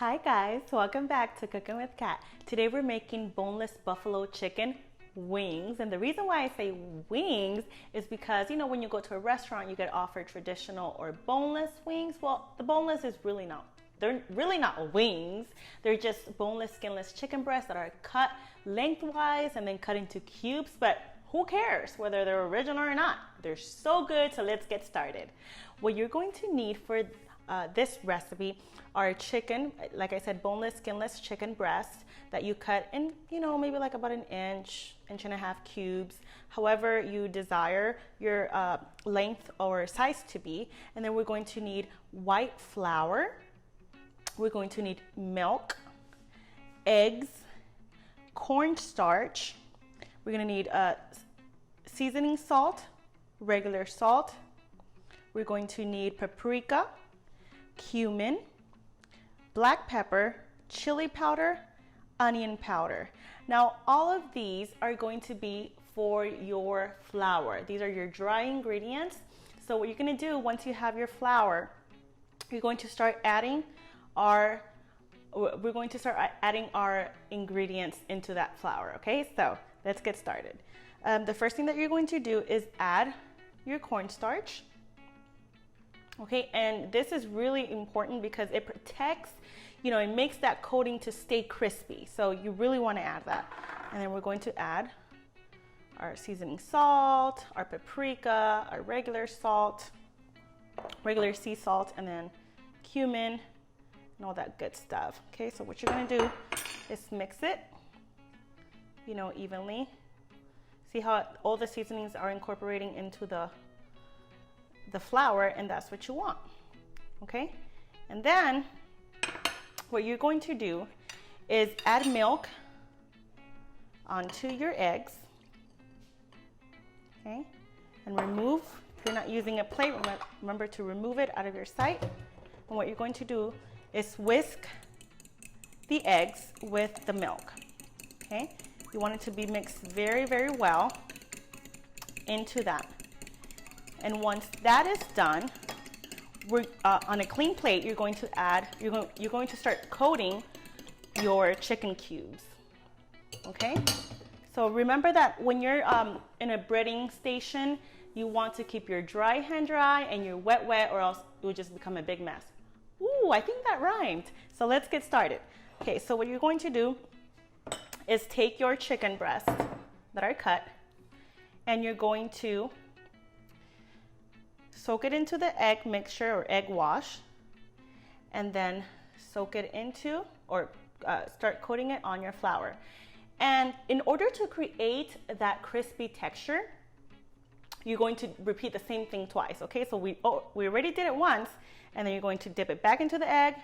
Hi guys, welcome back to Cooking with Kat. Today we're making boneless buffalo chicken wings, and the reason why I say wings is because when you go to a restaurant you get offered traditional or boneless wings. Well, the boneless is they're really not wings. They're just boneless, skinless chicken breasts that are cut lengthwise and then cut into cubes, but who cares whether they're original or not? They're so good, so let's get started. What you're going to need for this recipe are chicken, like I said, boneless, skinless chicken breasts that you cut in, maybe like about an inch and a half cubes, however you desire your length or size to be. And then we're going to need white flour. We're going to need milk, eggs, cornstarch. We're going to need seasoning salt, regular salt. We're going to need paprika, cumin, black pepper, chili powder, onion powder. Now, all of these are going to be for your flour. These are your dry ingredients. So what you're going to do once you have your flour, we're going to start adding our ingredients into that flour. Okay, so let's get started. The first thing that you're going to do is add your cornstarch. Okay, and this is really important because it protects, it makes that coating to stay crispy. So you really want to add that. And then we're going to add our seasoning salt, our paprika, our regular salt, regular sea salt, and then cumin and all that good stuff. Okay, so what you're going to do is mix it, evenly. See how all the seasonings are incorporating into the flour, and that's what you want. Okay, and then what you're going to do is add milk onto your eggs. Okay, and remove, if you're not using a plate, remember to remove it out of your sight. And what you're going to do is whisk the eggs with the milk. Okay, you want it to be mixed very, very well into that. And once that is done, we're on a clean plate. You're going to start coating your chicken cubes. Okay. So remember that when you're in a breading station, you want to keep your dry hand dry and your wet wet, or else it will just become a big mess. Ooh, I think that rhymed. So let's get started. Okay. So what you're going to do is take your chicken breasts that are cut, and you're going to soak it into the egg mixture or egg wash, and then soak it into or start coating it on your flour. And in order to create that crispy texture, you're going to repeat the same thing twice. Okay, so we already did it once, and then you're going to dip it back into the egg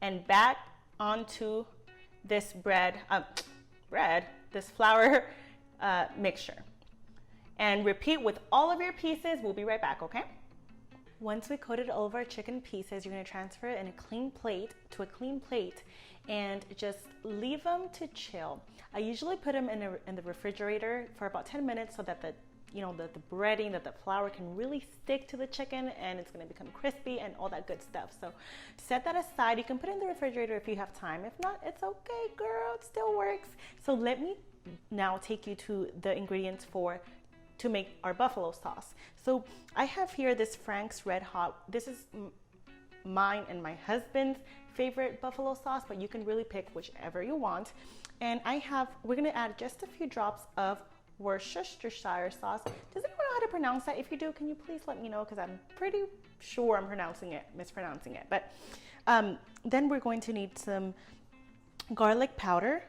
and back onto this this flour mixture, and repeat with all of your pieces. We'll be right back. Okay. Once we coated all of our chicken pieces, you're going to transfer it in a clean plate and just leave them to chill. I usually put them in the refrigerator for about 10 minutes so that the breading, that the flour can really stick to the chicken and it's going to become crispy and all that good stuff. So set that aside. You can put it in the refrigerator if you have time. If not, it's okay, girl. It still works. So let me now take you to the ingredients to make our buffalo sauce. So I have here this Frank's Red Hot. This is mine and my husband's favorite buffalo sauce, but you can really pick whichever you want. And we're gonna add just a few drops of Worcestershire sauce. Does anyone know how to pronounce that? If you do, can you please let me know, because I'm pretty sure I'm mispronouncing it. But then we're going to need some garlic powder.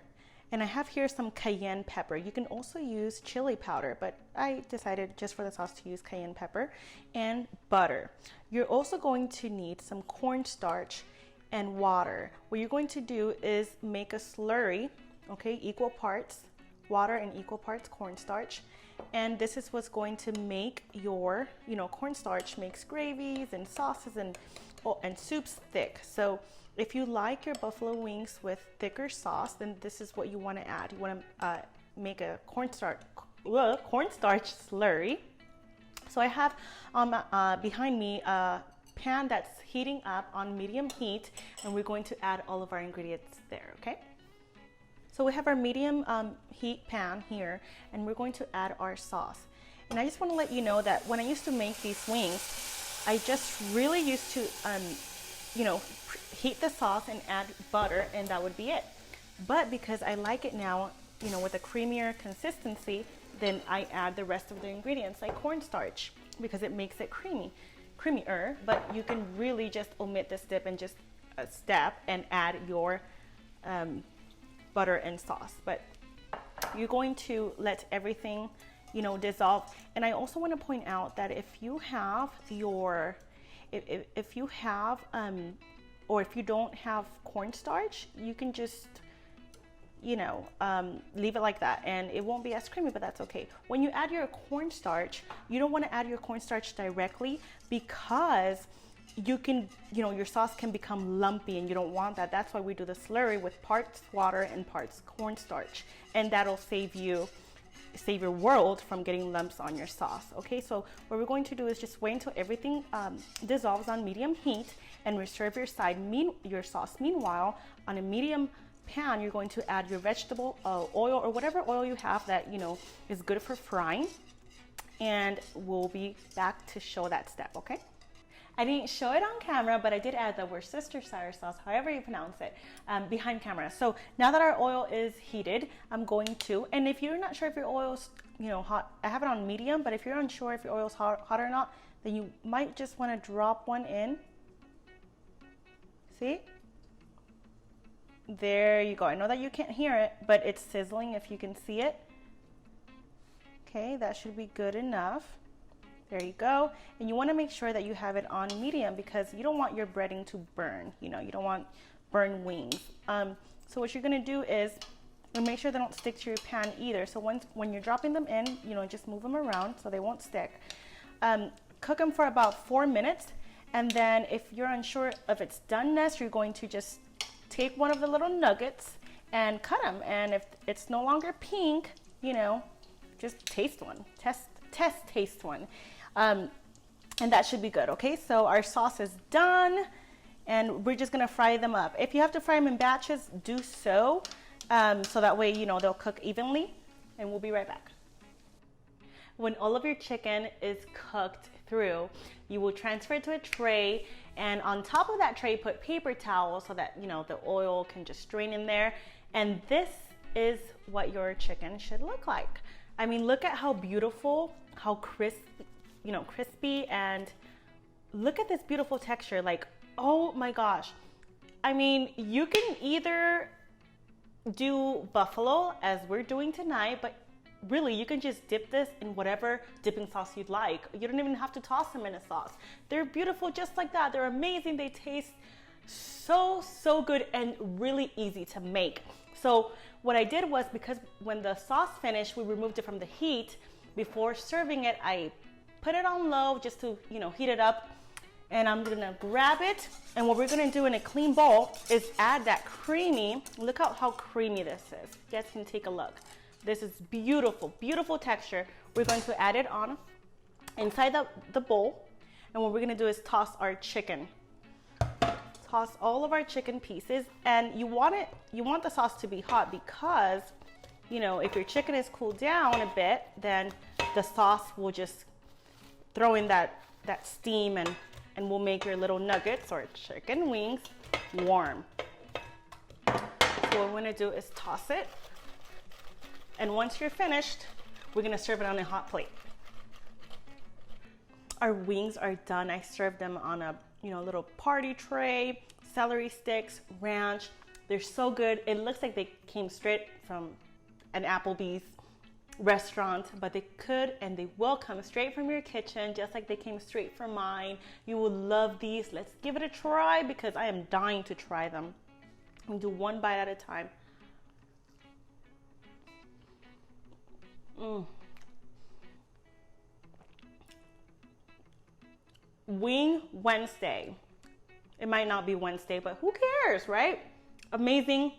And I have here some cayenne pepper. You can also use chili powder, but I decided just for the sauce to use cayenne pepper, and butter. You're also going to need some cornstarch and water. What you're going to do is make a slurry, okay, equal parts water and equal parts cornstarch. And this is what's going to make your, cornstarch makes gravies and sauces and soups thick. So if you like your buffalo wings with thicker sauce, then this is what you want to add. You want to make a cornstarch slurry. So I have behind me pan that's heating up on medium heat, and we're going to add all of our ingredients there, okay? So we have our medium heat pan here, and we're going to add our sauce. And I just want to let you know that when I used to make these wings, I just really used to, you know, heat the sauce and add butter, and that would be it. But because I like it now, you know, with a creamier consistency, then I add the rest of the ingredients like cornstarch because it makes it creamier. But you can really just omit this dip and just a step and add your butter and sauce. But you're going to let everything, you know, dissolve. And I also want to point out that if you have your, if you have, or if you don't have cornstarch, you can just, you know, leave it like that and it won't be as creamy, but that's okay. When you add your cornstarch, you don't want to add your cornstarch directly because you can, you know, your sauce can become lumpy and you don't want that. That's why we do the slurry with parts water and parts cornstarch, and that'll save your world from getting lumps on your sauce. Okay, so what we're going to do is just wait until everything dissolves on medium heat and reserve your your sauce. Meanwhile, on a medium pan, you're going to add your vegetable oil or whatever oil you have that, you know, is good for frying, and we'll be back to show that step. Okay, I didn't show it on camera, but I did add the Worcestershire sauce, however you pronounce it, behind camera. So now that our oil is heated, I'm going to, and if you're not sure if your oil's, you know, hot, I have it on medium, but if you're unsure if your oil's hot or not, then you might just want to drop one in. See? There you go. I know that you can't hear it, but it's sizzling if you can see it. Okay, that should be good enough. There you go. And you want to make sure that you have it on medium because you don't want your breading to burn. You know, you don't want burned wings. So what you're going to do is make sure they don't stick to your pan either. So when you're dropping them in, you know, just move them around so they won't stick. Cook them for about 4 minutes. And then if you're unsure of its doneness, you're going to just take one of the little nuggets and cut them. And if it's no longer pink, you know, just taste one. Taste one. And that should be good. Okay, so our sauce is done and we're just gonna fry them up. If you have to fry them in batches, do so. So that way, you know, they'll cook evenly, and we'll be right back. When all of your chicken is cooked through, you will transfer it to a tray, and on top of that tray, put paper towel so that, you know, the oil can just drain in there. And this is what your chicken should look like. I mean, look at how beautiful, how crisp, you know, crispy, and look at this beautiful texture. Like, oh my gosh. I mean, you can either do buffalo as we're doing tonight, but really you can just dip this in whatever dipping sauce you'd like. You don't even have to toss them in a sauce. They're beautiful just like that. They're amazing. They taste so good and really easy to make. So what I did was, because when the sauce finished, we removed it from the heat. Before serving it, I put it on low just to, you know, heat it up. And I'm gonna grab it, and what we're gonna do in a clean bowl is add that creamy, look at how creamy this is. You guys can take a look. This is beautiful, beautiful texture. We're going to add it on inside the bowl, and what we're gonna do is toss our chicken. Toss all of our chicken pieces, and you want the sauce to be hot because, you know, if your chicken is cooled down a bit, then the sauce will just throw in that steam and will make your little nuggets or chicken wings warm. So what we're gonna do is toss it, and once you're finished, we're gonna serve it on a hot plate. Our wings are done. I served them on a, you know, little party tray, celery sticks, ranch. They're so good. It looks like they came straight from an Applebee's restaurant, but they could and they will come straight from your kitchen, just like they came straight from mine. You will love these. Let's give it a try because I am dying to try them. We do one bite at a time. Wing Wednesday. It might not be Wednesday, but who cares, right? Amazing.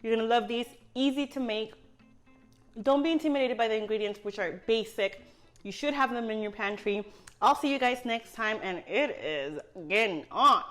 You're gonna love these. Easy to make. Don't be intimidated by the ingredients, which are basic. You should have them in your pantry. I'll see you guys next time, and it is getting on.